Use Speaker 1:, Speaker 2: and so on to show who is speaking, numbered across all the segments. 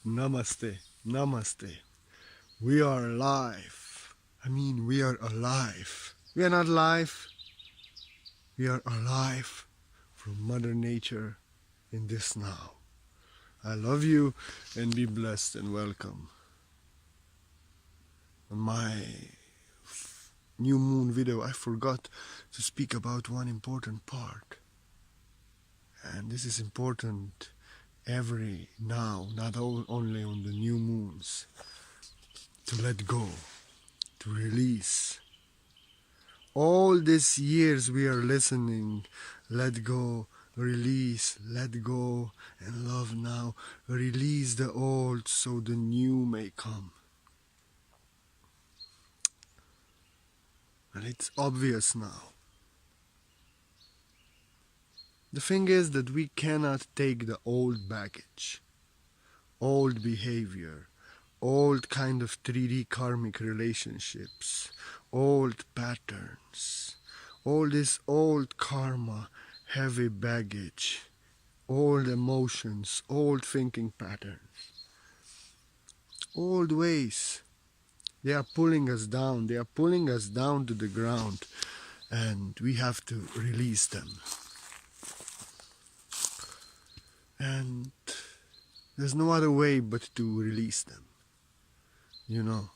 Speaker 1: Namaste, namaste. We are alive. We are alive. We are not live. We are alive from Mother Nature in this now. I love you and be blessed and welcome. On my new moon video, I forgot to speak about one important part. And this is important every now, not only on the new moons. To let go, to release. All these years we are listening, let go, release, let go, and love now. Release the old so the new may come. And it's obvious now. The thing is that we cannot take the old baggage, old behavior, old kind of 3D karmic relationships, old patterns, all this old karma, heavy baggage, old emotions, old thinking patterns, old ways. They are pulling us down. They are pulling us down to the ground, and we have to release them. And there's no other way but to release them. You know,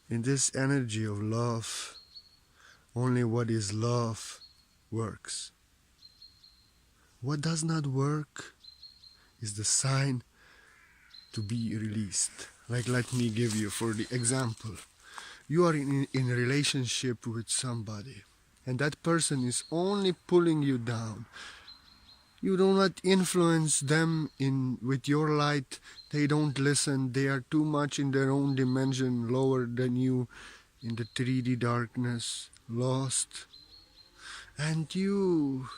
Speaker 1: in this energy of love, only what is love works. What does not work is the sign to be released. Like, let me give you for the example. You are in a relationship with somebody, and that person is only pulling you down. You do not influence them with your light. They don't listen. They are too much in their own dimension, lower than you, in the 3D darkness, lost. And you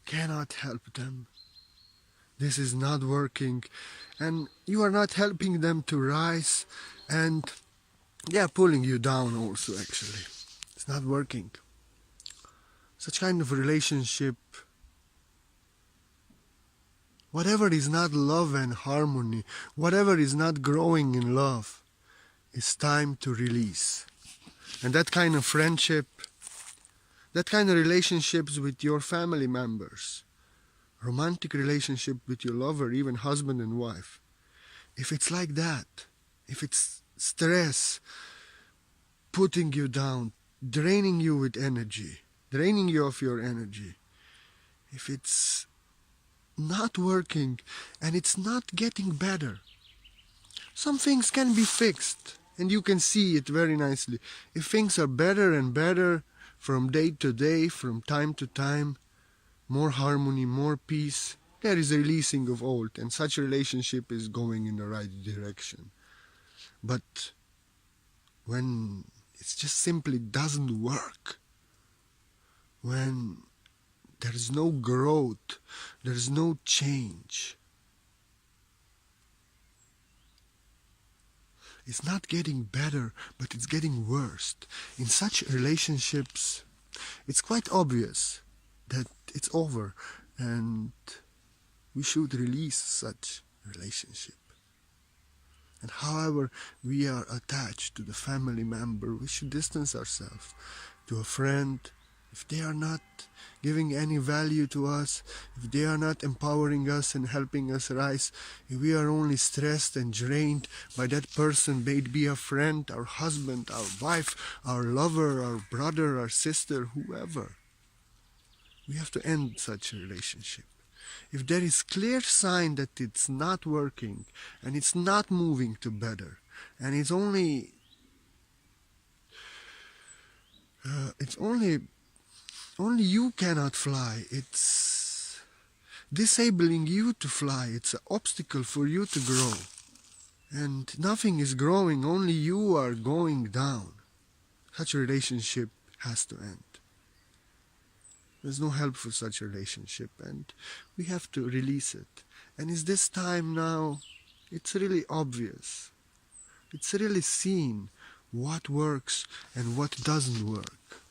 Speaker 1: cannot help them. This is not working. And you are not helping them to rise. And they are pulling you down also, actually. It's not working. Such kind of relationship, whatever is not love and harmony, whatever is not growing in love, it's time to release. And that kind of friendship, that kind of relationships with your family members, romantic relationship with your lover, even husband and wife, if it's like that, if it's stress, putting you down, draining you with energy, draining you of your energy, if it's not working and it's not getting better, some things can be fixed, and you can see it very nicely. If things are better and better from day to day, from time to time, more harmony, more peace, there is a releasing of old, and such relationship is going in the right direction. But when it just simply doesn't work, when there is no growth, there is no change, it's not getting better, but it's getting worse. In such relationships, it's quite obvious that it's over, and we should release such relationship. And however we are attached to the family member, we should distance ourselves. To a friend, if they are not giving any value to us, if they are not empowering us and helping us rise, if we are only stressed and drained by that person, may it be a friend, our husband, our wife, our lover, our brother, our sister, whoever, we have to end such a relationship. If there is clear sign that it's not working and it's not moving to better, and it's only you cannot fly, it's disabling you to fly, it's an obstacle for you to grow, and nothing is growing, only you are going down, such a relationship has to end. There's no help for such a relationship, and we have to release it. And it's this time now, it's really obvious. It's really seen what works and what doesn't work.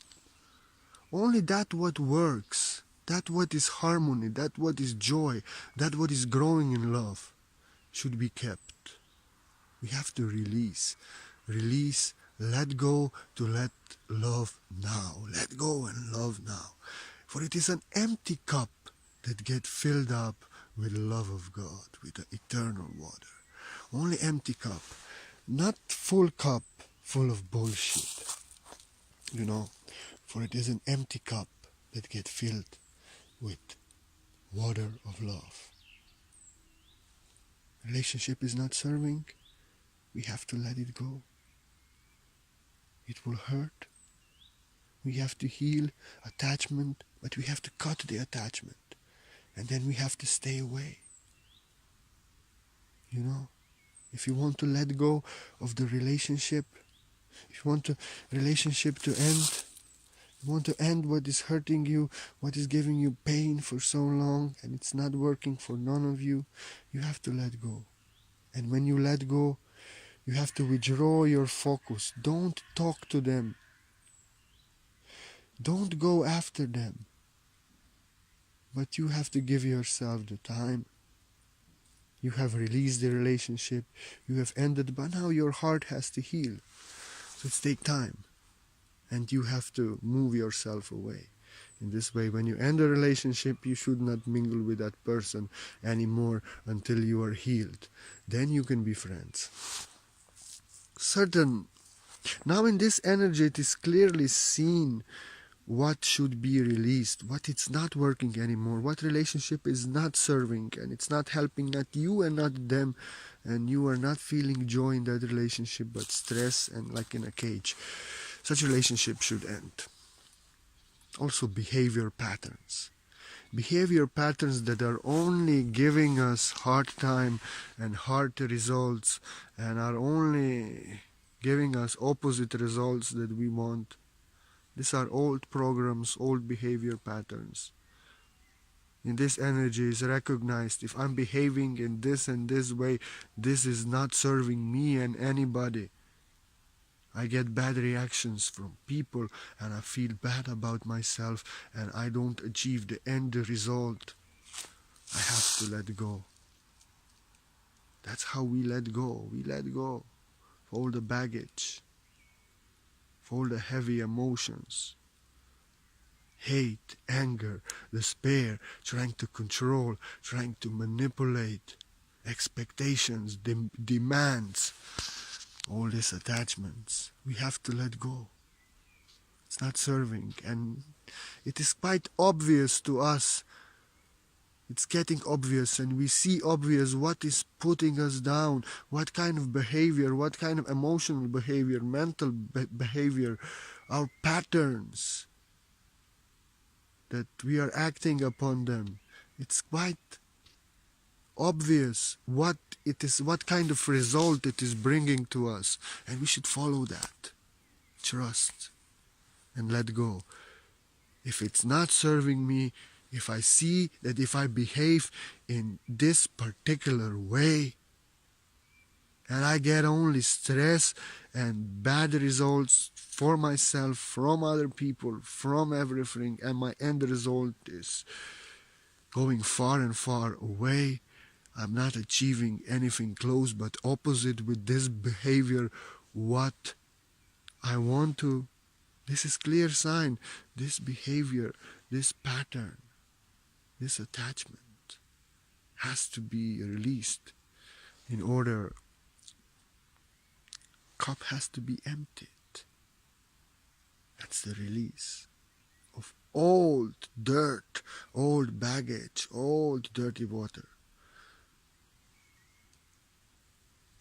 Speaker 1: Only that what works that what is harmony, that what is joy, that what is growing in love should be kept. We have to release, let go, to let love now. Let go and love now. For it is an empty cup that gets filled up with the love of God, with the eternal water. Only empty cup, not full cup full of bullshit. For it is an empty cup that gets filled with water of love. Relationship is not serving, we have to let it go. It will hurt. We have to heal attachment, but we have to cut the attachment. And then we have to stay away. If you want to let go of the relationship, if you want the relationship to end, you want to end what is hurting you, what is giving you pain for so long, and it's not working for none of you, you have to let go. And when you let go, you have to withdraw your focus. Don't talk to them. Don't go after them. But you have to give yourself the time. You have released the relationship. You have ended, but now your heart has to heal. So it takes time. And you have to move yourself away. In this way, when you end a relationship, you should not mingle with that person anymore until you are healed. Then you can be friends. Now in this energy, it is clearly seen what should be released, what it's not working anymore, what relationship is not serving, and it's not helping, not you and not them, and you are not feeling joy in that relationship, but stress and like in a cage. Such relationship should end. Also behavior patterns. Behavior patterns that are only giving us hard time and hard results and are only giving us opposite results that we want. These are old programs, old behavior patterns. In this energy is recognized, if I'm behaving in this and this way, this is not serving me and anybody. I get bad reactions from people and I feel bad about myself and I don't achieve the end result. I have to let go. That's how we let go. We let go of all the baggage, of all the heavy emotions. Hate, anger, despair, trying to control, trying to manipulate, expectations, demands. All these attachments, we have to let go. It's not serving, and it is quite obvious to us. It's getting obvious, and we see obvious what is putting us down, what kind of behavior, what kind of emotional behavior, mental behavior, our patterns, that we are acting upon them. It's quite obvious what it is, what kind of result it is bringing to us, and we should follow that. Trust and let go. If it's not serving me, if I see that if I behave in this particular way and I get only stress and bad results for myself, from other people, from everything, and my end result is going far and far away, I'm not achieving anything close but opposite with this behavior, what I want to. This is clear sign. This behavior, this pattern, this attachment has to be released in order. Cup has to be emptied. That's the release of old dirt, old baggage, old dirty water.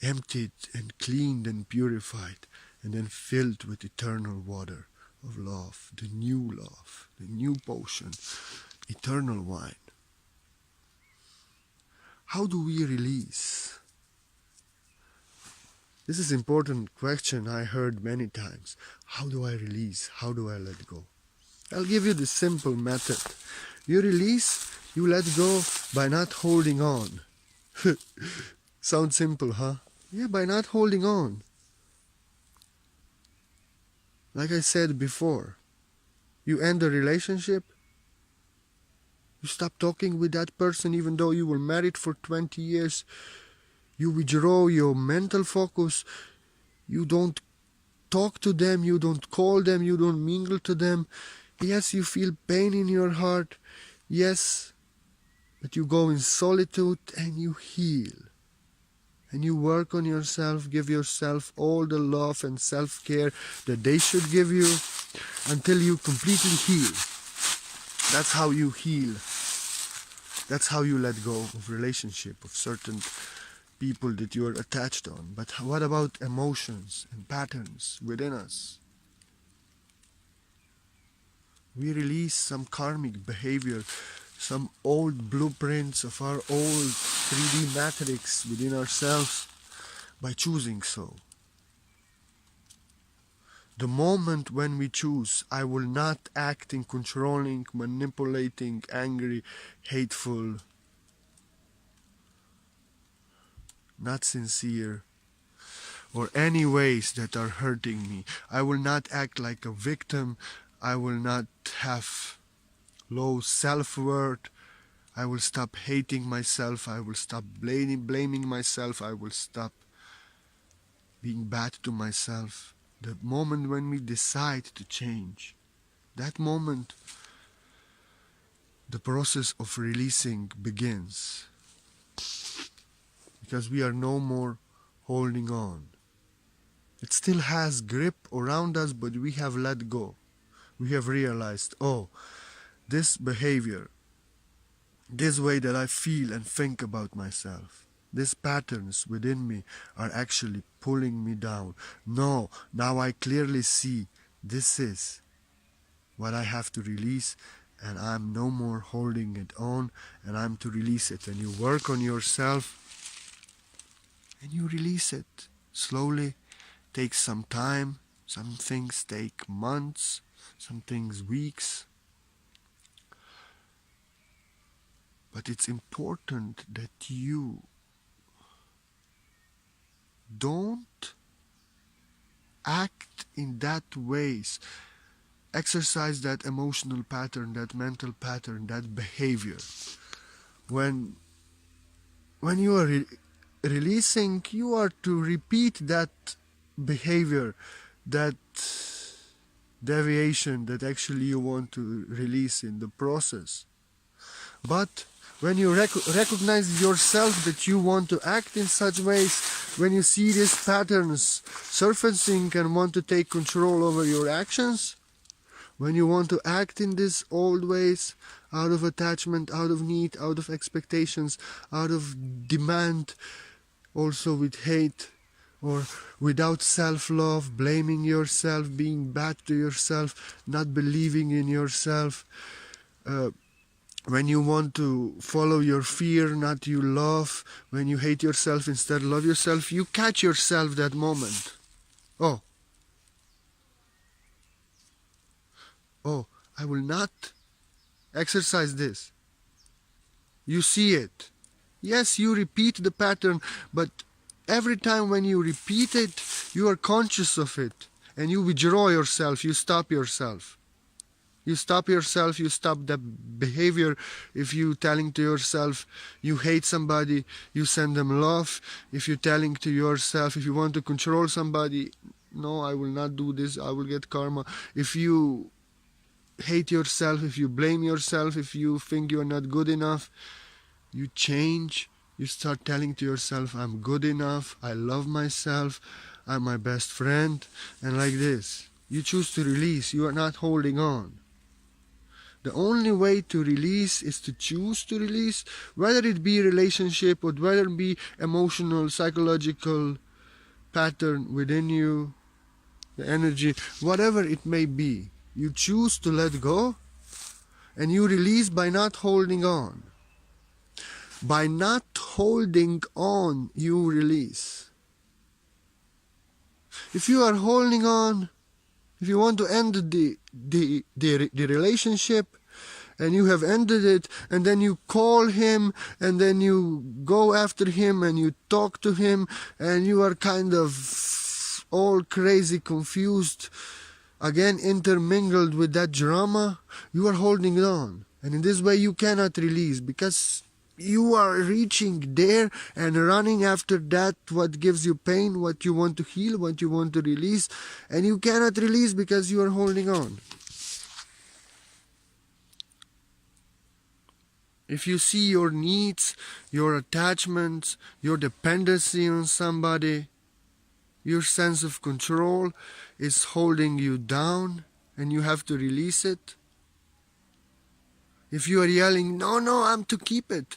Speaker 1: Emptied and cleaned and purified, and then filled with eternal water of love, the new potion, eternal wine. How do we release? This is an important question I heard many times. How do I release? How do I let go? I'll give you the simple method. You release, you let go by not holding on. Sounds simple, huh? Yeah, by not holding on. Like I said before, you end a relationship, You stop talking with that person even though you were married for 20 years. You withdraw your mental focus. You don't talk to them, you don't call them, you don't mingle to them. Yes, you feel pain in your heart. Yes, but you go in solitude and you heal. And you work on yourself, give yourself all the love and self-care that they should give you until you completely heal. That's how you heal. That's how you let go of relationship, of certain people that you are attached on. But what about emotions and patterns within us? We release some karmic behavior, some old blueprints of our old 3D matrix within ourselves by choosing so. The moment when we choose, I will not act in controlling, manipulating, angry, hateful, not sincere, or any ways that are hurting me. I will not act like a victim. I will not have low self-worth. I will stop hating myself. I will stop blaming myself. I will stop being bad to myself. The moment when we decide to change, that moment the process of releasing begins. Because we are no more holding on. It still has grip around us, but we have let go. We have realized, oh, this behavior, this way that I feel and think about myself, these patterns within me are actually pulling me down. No, now I clearly see this is what I have to release, and I'm no more holding it on, and I'm to release it. And you work on yourself and you release it slowly. Takes some time. Some things take months, some things weeks. But it's important that you don't act in that ways, exercise that emotional pattern, that mental pattern, that behavior. When you are releasing, you are to repeat that behavior, that deviation that actually you want to release in the process. But when you recognize yourself that you want to act in such ways, when you see these patterns surfacing and want to take control over your actions, when you want to act in these old ways, out of attachment, out of need, out of expectations, out of demand, also with hate, or without self-love, blaming yourself, being bad to yourself, not believing in yourself, when you want to follow your fear, not you love, when you hate yourself instead love yourself, you catch yourself that moment. Oh, I will not exercise this. You see it. Yes, you repeat the pattern, but every time when you repeat it, you are conscious of it, and you withdraw yourself, you stop yourself. You stop yourself, you stop that behavior. If you telling to yourself you hate somebody, you send them love. If you're telling to yourself, if you want to control somebody, no, I will not do this, I will get karma. If you hate yourself, if you blame yourself, if you think you're not good enough, you change. You start telling to yourself, I'm good enough, I love myself, I'm my best friend, and like this. You choose to release, you are not holding on. The only way to release is to choose to release, whether it be relationship or whether it be emotional, psychological pattern within you, the energy, whatever it may be. You choose to let go, and you release by not holding on. By not holding on, you release. If you are holding on, if you want to end the relationship, and you have ended it, and then you call him, and then you go after him, and you talk to him, and you are kind of all crazy, confused, again intermingled with that drama, you are holding on. And in this way you cannot release, because you are reaching there and running after that what gives you pain, what you want to heal, what you want to release, and you cannot release because you are holding on. If you see your needs, your attachments, your dependency on somebody, your sense of control is holding you down and you have to release it. If you are yelling, no, no, I'm to keep it.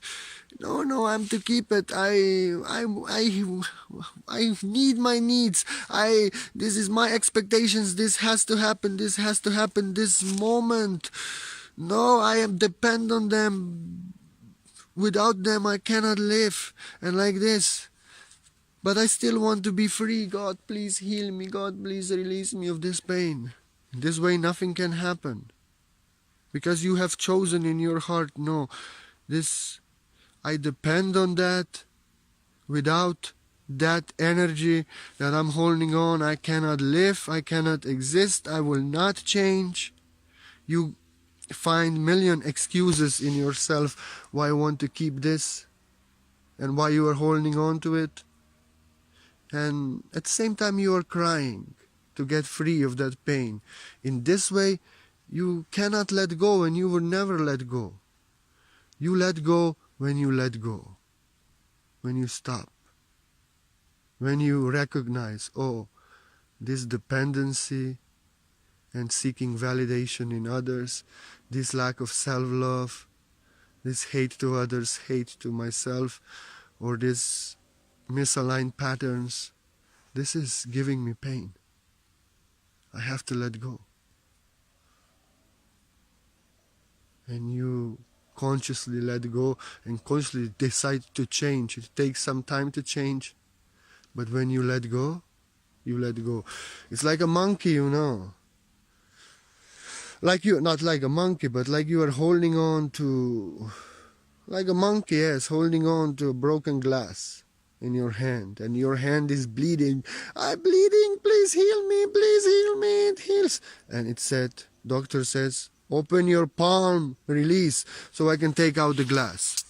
Speaker 1: No, no, I'm to keep it. I need my needs. This is my expectations. This has to happen. This has to happen this moment. No, I am dependent on them. Without them, I cannot live. And like this. But I still want to be free. God, please heal me. God, please release me of this pain. In this way, nothing can happen. Because you have chosen in your heart, no, this, I depend on that. Without that energy that I'm holding on, I cannot live, I cannot exist, I will not change. You find million excuses in yourself why you want to keep this and why you are holding on to it. And at the same time you are crying to get free of that pain. In this way, you cannot let go, and you will never let go. You let go when you let go. When you stop. When you recognize, oh, this dependency and seeking validation in others, this lack of self-love, this hate to others, hate to myself, or this misaligned patterns, this is giving me pain. I have to let go. And you consciously let go and consciously decide to change. It takes some time to change, but when you let go, you let go. It's like a monkey, you know. Like you, not like a monkey, but like you are holding on to, like a monkey, yes, holding on to a broken glass in your hand, and your hand is bleeding. I'm bleeding, please heal me, it heals. And it said, doctor says, open your palm, release, so I can take out the glass.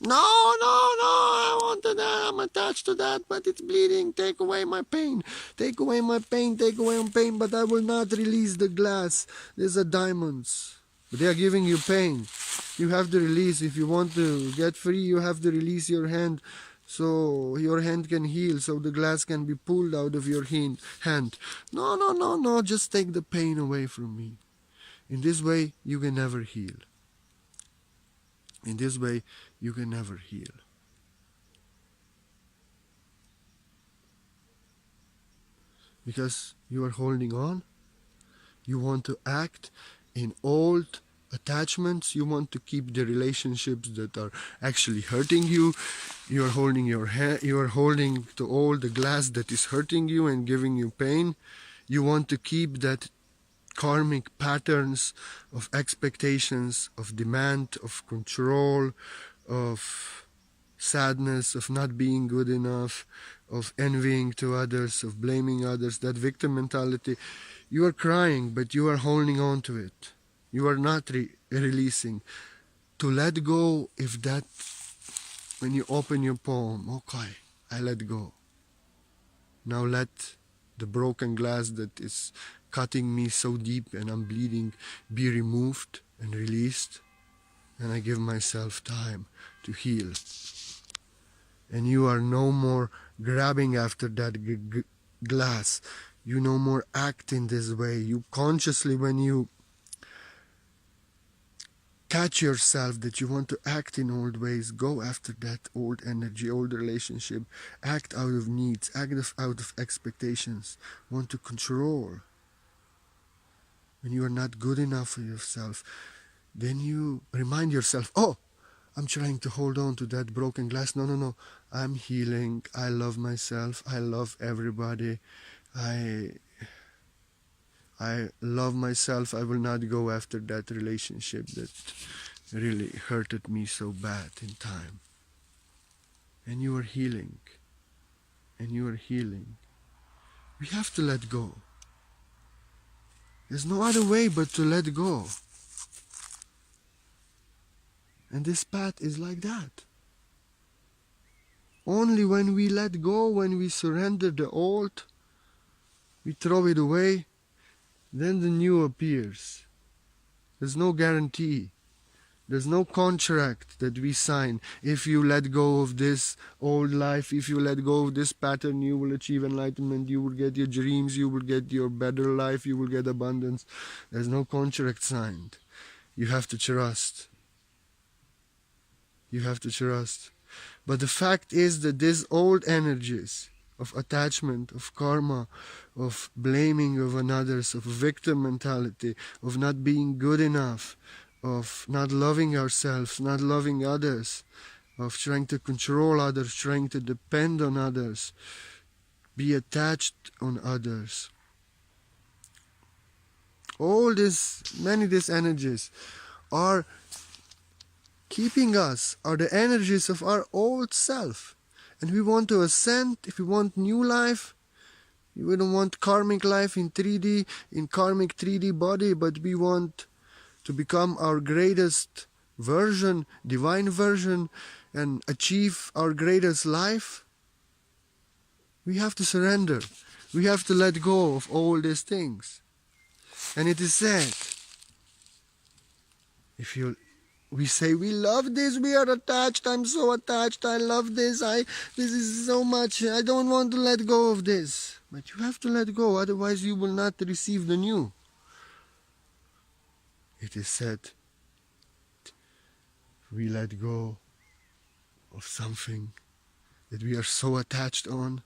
Speaker 1: No, I want to that, I'm attached to that, but it's bleeding, take away my pain, take away my pain, but I will not release the glass. These are diamonds, but they are giving you pain. You have to release. If you want to get free, you have to release your hand, so your hand can heal, so the glass can be pulled out of your hand. No, just take the pain away from me. In this way, you can never heal. In this way, you can never heal. Because you are holding on, you want to act in old attachments, you want to keep the relationships that are actually hurting you. You are holding your hand, you are holding to all the glass that is hurting you and giving you pain. You want to keep that karmic patterns of expectations, of demand, of control, of sadness, of not being good enough, of envying to others, of blaming others, that victim mentality. You are crying, but you are holding on to it. You are not releasing. To let go, if that, when you open your palm, okay, I let go. Now let the broken glass that is cutting me so deep and I'm bleeding be removed and released, and I give myself time to heal. And you are no more grabbing after that glass. You no more act in this way. You consciously, when you catch yourself that you want to act in old ways, go after that old energy, old relationship, act out of needs, act out of expectations, want to control. When you are not good enough for yourself, then you remind yourself, oh, I'm trying to hold on to that broken glass. No, I'm healing. I love myself. I love everybody. I love myself. I will not go after that relationship that really hurted me so bad in time. And you are healing. And you are healing. We have to let go. There's no other way but to let go. And this path is like that. Only when we let go, when we surrender the old, we throw it away, then the new appears. There's no guarantee. There's no contract that we sign. If you let go of this old life, if you let go of this pattern, you will achieve enlightenment, you will get your dreams, you will get your better life, you will get abundance. There's no contract signed. You have to trust. You have to trust. But the fact is that these old energies of attachment, of karma, of blaming of others, of victim mentality, of not being good enough, of not loving ourselves, not loving others, of trying to control others, trying to depend on others, be attached on others. All this, many of these energies are keeping us, are the energies of our old self. And we want to ascend, if we want new life, we don't want karmic life in 3D, in karmic 3D body, but we want to become our greatest version, divine version, and achieve our greatest life. We have to surrender. We have to let go of all these things. And it is said, we say we love this, we are attached, I'm so attached, I love this, this is so much, I don't want to let go of this. But you have to let go, otherwise you will not receive the new. It is said, we let go of something that we are so attached on,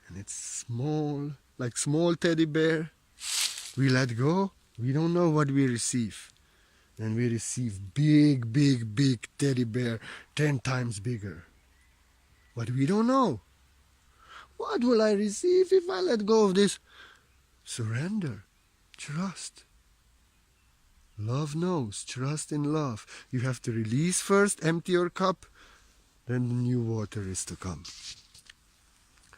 Speaker 1: and it's small, like small teddy bear. We let go, we don't know what we receive. And we receive big, big, big teddy bear, 10 times bigger. But we don't know. What will I receive if I let go of this? Surrender. Trust. Love knows. Trust in love. You have to release first, empty your cup, then the new water is to come.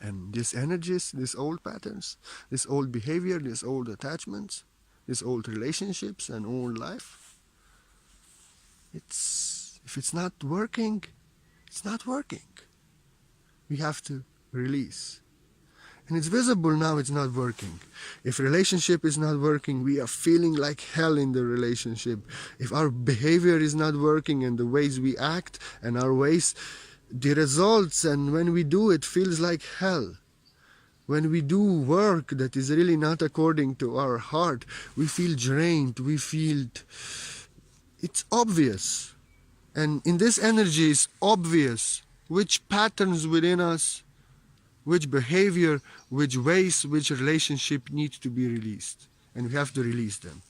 Speaker 1: And these energies, these old patterns, this old behavior, these old attachments, these old relationships and old life, if it's not working, it's not working. We have to release. And it's visible now it's not working. If relationship is not working, we are feeling like hell in the relationship. If our behavior is not working and the ways we act and our ways, the results, and when we do it feels like hell. When we do work that is really not according to our heart, we feel drained, we feel, it's obvious. And in this energy it's obvious which patterns within us, which behavior, which ways, which relationship need to be released. And we have to release them.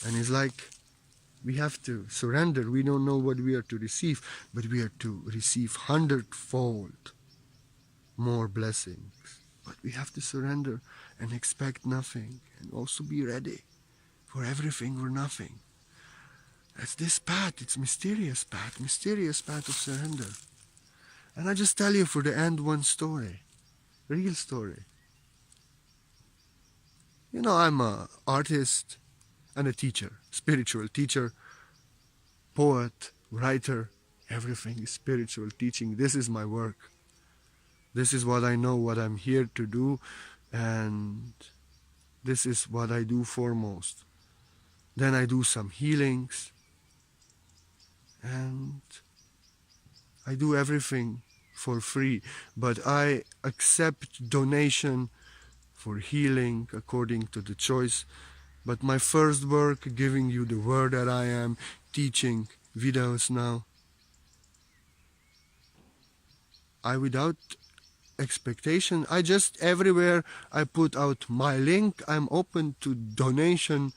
Speaker 1: And it's like we have to surrender. We don't know what we are to receive, but we are to receive 100-fold more blessings. But we have to surrender and expect nothing, and also be ready for everything or nothing. That's this path. It's mysterious path of surrender. And I just tell you for the end one story, real story. You know, I'm an artist and a teacher, spiritual teacher, poet, writer, everything is spiritual teaching. This is my work. This is what I know, what I'm here to do, and this is what I do foremost. Then I do some healings, and I do everything for free, but I accept donation for healing according to the choice. But my first work, giving you the word that I am, teaching videos now, I without expectation, I just everywhere I put out my link. I'm open to donation.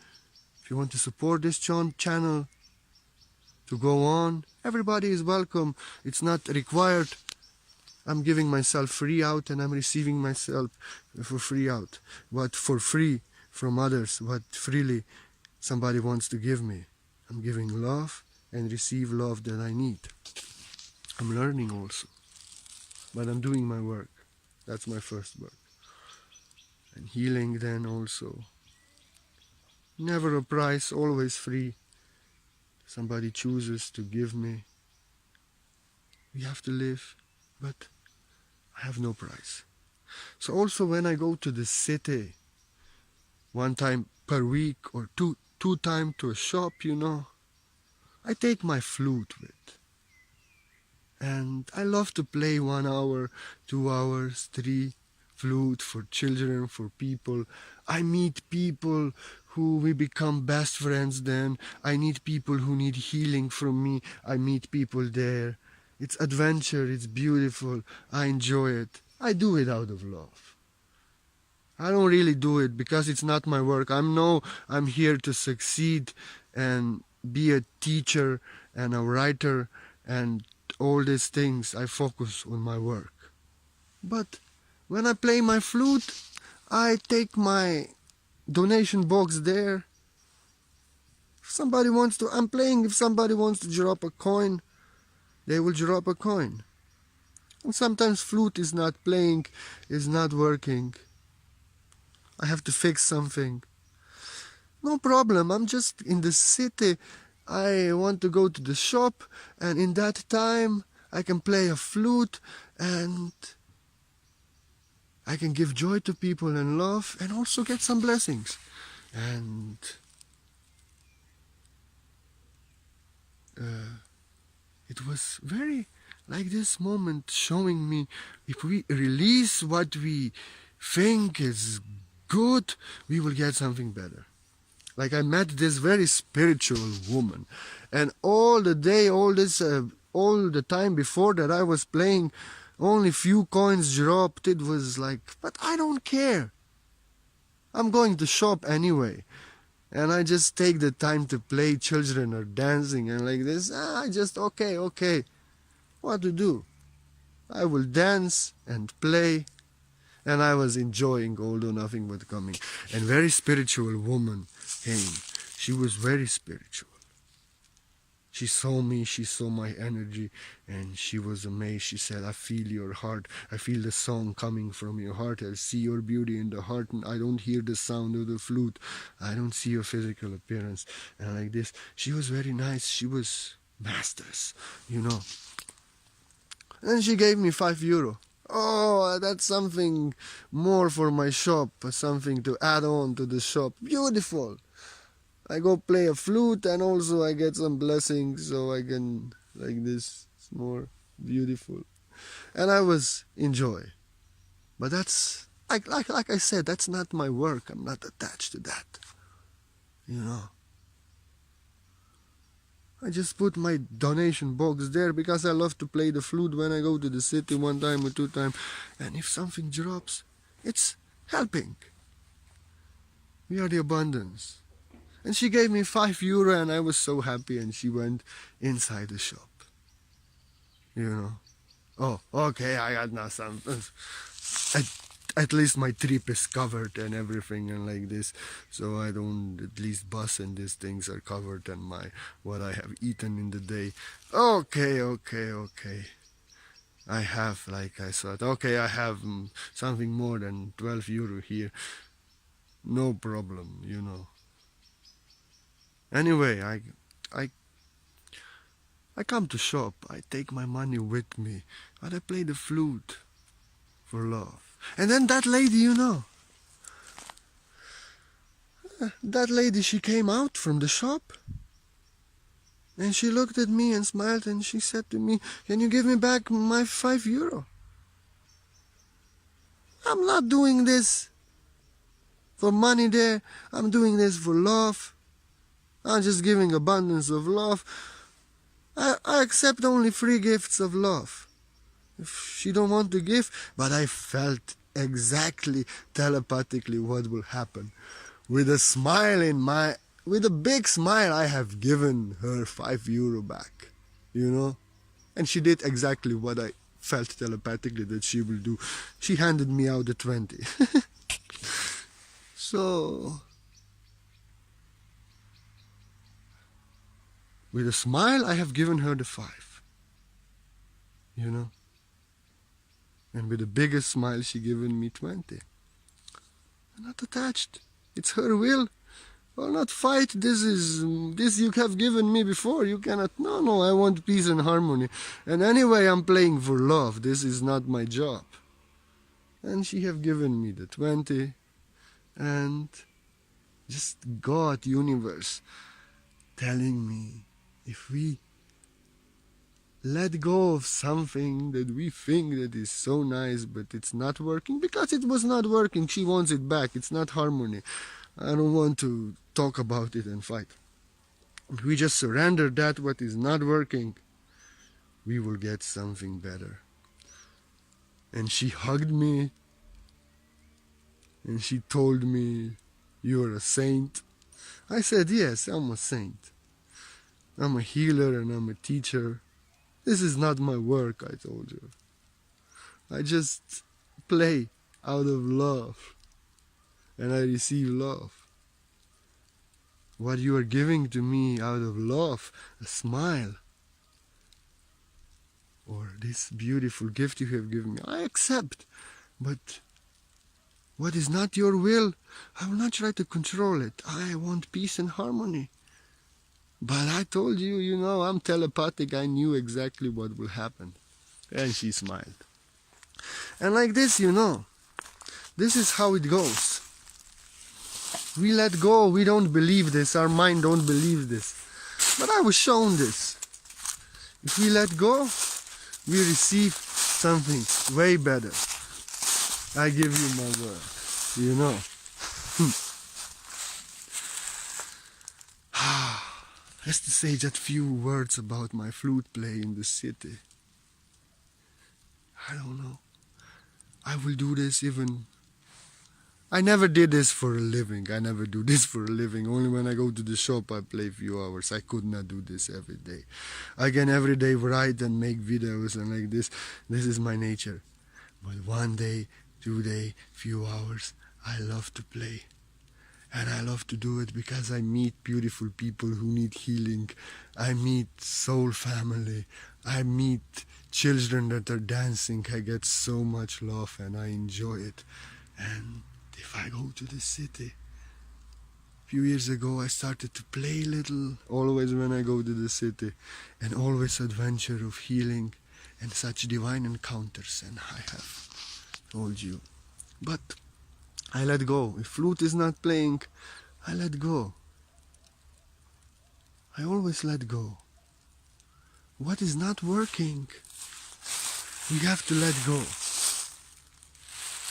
Speaker 1: If you want to support this channel to go on, everybody is welcome. It's not required. I'm giving myself free out, and I'm receiving myself for free out. What for free from others, what freely somebody wants to give me. I'm giving love and receive love that I need. I'm learning also, but I'm doing my work. That's my first work. And healing then also. Never a price, always free. somebody chooses to give me. We have to live, but I have no price. So also when I go to the city, one time per week or two time to a shop, I take my flute with. And I love to play 1 hour, 2 hours, 3 flute for children, for people. I meet people who we become best friends then. I meet people who need healing from me. I meet people there. It's adventure, it's beautiful. I enjoy it. I do it out of love. I don't really do it because it's not my work. I'm here to succeed and be a teacher and a writer and all these things. I focus on my work. But when I play my flute, I take my donation box there. If somebody wants to, I'm playing, if somebody wants to drop a coin, they will drop a coin. And sometimes flute is not playing, is not working. I have to fix something. No problem, I'm just in the city. I want to go to the shop, and in that time I can play a flute and I can give joy to people and love and also get some blessings. And it was very like this moment showing me if we release what we think is good, we will get something better. Like I met this very spiritual woman, and all the day, all the time before that I was playing, only few coins dropped. It was like, but I don't care. I'm going to shop anyway, and I just take the time to play. Children are dancing and like this. I just okay. What to do? I will dance and play. And I was enjoying, although nothing was coming. And very spiritual woman came. She was very spiritual. She saw me, she saw my energy, and she was amazed. She said, I feel your heart. I feel the song coming from your heart. I see your beauty in the heart, and I don't hear the sound of the flute. I don't see your physical appearance. And like this, she was very nice. She was masters, And she gave me €5. Oh, that's something more for my shop, something to add on to the shop. Beautiful. I go play a flute and also I get some blessings so I can, like this, it's more beautiful. And I was enjoy. But that's, like I said, that's not my work. I'm not attached to that. I just put my donation box there because I love to play the flute when I go to the city 1 time or 2 times. And if something drops, it's helping. We are the abundance. And she gave me €5 and I was so happy, and she went inside the shop. Oh, okay, I got now some. At least my trip is covered and everything and like this, so I don't, at least bus and these things are covered and what I have eaten in the day. Okay. I have, like I thought, okay, I have something more than €12 here. No problem, Anyway, I come to shop, I take my money with me, and I play the flute for love. And then that lady, that lady, she came out from the shop and she looked at me and smiled and she said to me, can you give me back my €5? I'm not doing this for money there. I'm doing this for love. I'm just giving abundance of love. I accept only free gifts of love. If she don't want to give, but I felt exactly telepathically what will happen. With a smile with a big smile, I have given her €5 back, And she did exactly what I felt telepathically that she will do. She handed me out the 20. So, with a smile, I have given her the 5, And with the biggest smile, she given me 20. I'm not attached. It's her will. Well, not fight. This you have given me before. You cannot. No, I want peace and harmony. And anyway, I'm playing for love. This is not my job. And she have given me the 20, and just God, universe, telling me if we let go of something that we think that is so nice, but it's not working because it was not working. She wants it back. It's not harmony. I don't want to talk about it and fight. If we just surrender that what is not working, we will get something better. And she hugged me and she told me, "You're a saint." I said, "Yes, I'm a saint. I'm a healer and I'm a teacher. This is not my work," I told her. I just play out of love and I receive love. What you are giving to me out of love, a smile, or this beautiful gift you have given me, I accept. But what is not your will, I will not try to control it. I want peace and harmony. But I told you, I'm telepathic. I knew exactly what will happen. And she smiled. And like this, this is how it goes. We let go. We don't believe this. Our mind don't believe this. But I was shown this. If we let go, we receive something way better. I give you my word, Just to say just few words about my flute play in the city. I don't know. I will do this even... I never did this for a living. I never do this for a living. Only when I go to the shop I play a few hours. I could not do this every day. I can every day write and make videos and like this. This is my nature. But 1 day, 2 day, few hours, I love to play. And I love to do it because I meet beautiful people who need healing. I meet soul family. I meet children that are dancing. I get so much love and I enjoy it. And if I go to the city, a few years ago I started to play little, always when I go to the city, and always adventure of healing and such divine encounters, and I have told you. But I let go. If flute is not playing, I let go. I always let go. What is not working, we have to let go.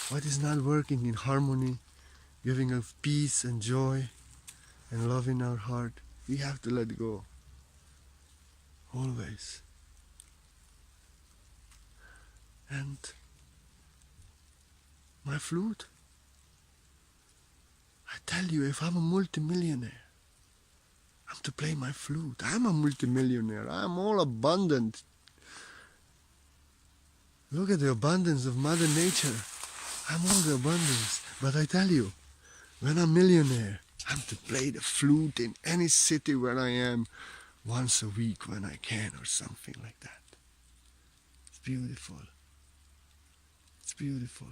Speaker 1: What is not working in harmony, giving us peace and joy and love in our heart, we have to let go. Always. And my flute, I tell you, if I'm a multimillionaire, I'm to play my flute. I'm a multimillionaire. I'm all abundant. Look at the abundance of Mother Nature. I'm all the abundance. But I tell you, when I'm a millionaire, I'm to play the flute in any city where I am once a week when I can, or something like that. It's beautiful. It's beautiful.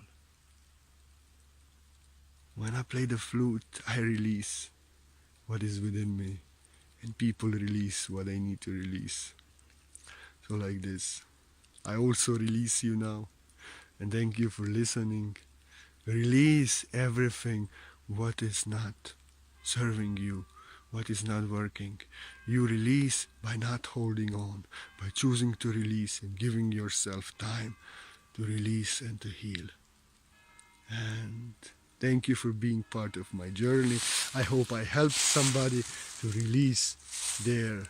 Speaker 1: When I play the flute, I release what is within me, and people release what they need to release. So like this, I also release you now, and thank you for listening. Release everything what is not serving you, what is not working. You release by not holding on, by choosing to release and giving yourself time to release and to heal. And thank you for being part of my journey. I hope I helped somebody to release their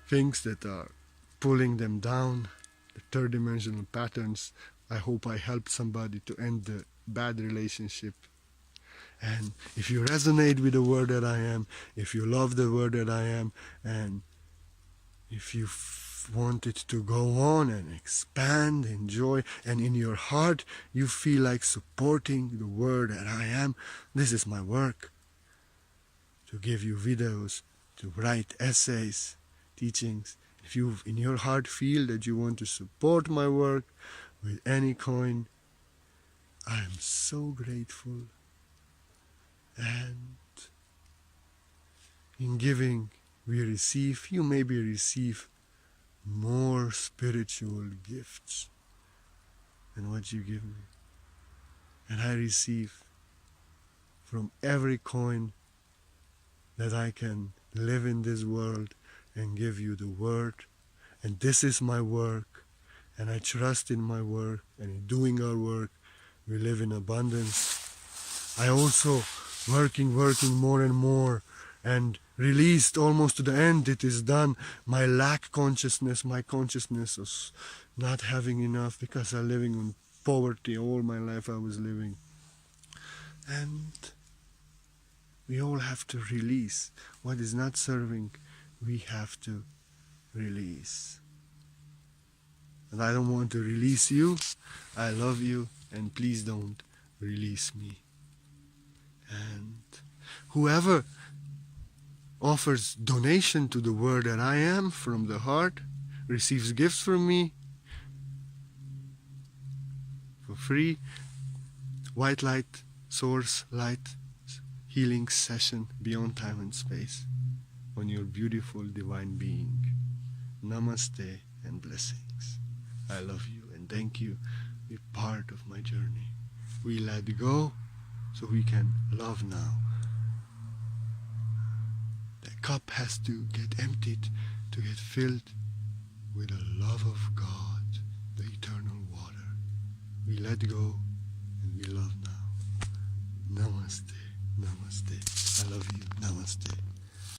Speaker 1: things that are pulling them down, the third dimensional patterns. I hope I helped somebody to end the bad relationship. And if you resonate with the word that I am, if you love the word that I am, and if you want it to go on and expand, enjoy, and in your heart you feel like supporting the word that I am, this is my work. To give you videos, to write essays, teachings. If you in your heart feel that you want to support my work with any coin, I am so grateful. And in giving, we receive. You maybe receive more spiritual gifts than what you give me. And I receive from every coin that I can live in this world and give you the word. And this is my work, and I trust in my work, and in doing our work we live in abundance. I also working more and more, and released almost to the end. It is done. My lack consciousness, my consciousness of not having enough, because I'm living in poverty all my life. I was living. And we all have to release what is not serving. We have to release. And I don't want to release you. I love you, and please don't release me. And whoever offers donation to the word that I am from the heart, receives gifts from me for free. White light, source light, healing session beyond time and space on your beautiful divine being. Namaste and blessings. I love you and thank you. Be part of my journey. We let go so we can love now. The cup has to get emptied to get filled with the love of God, the eternal water. We let go and we love now. Namaste. Namaste. I love you. Namaste.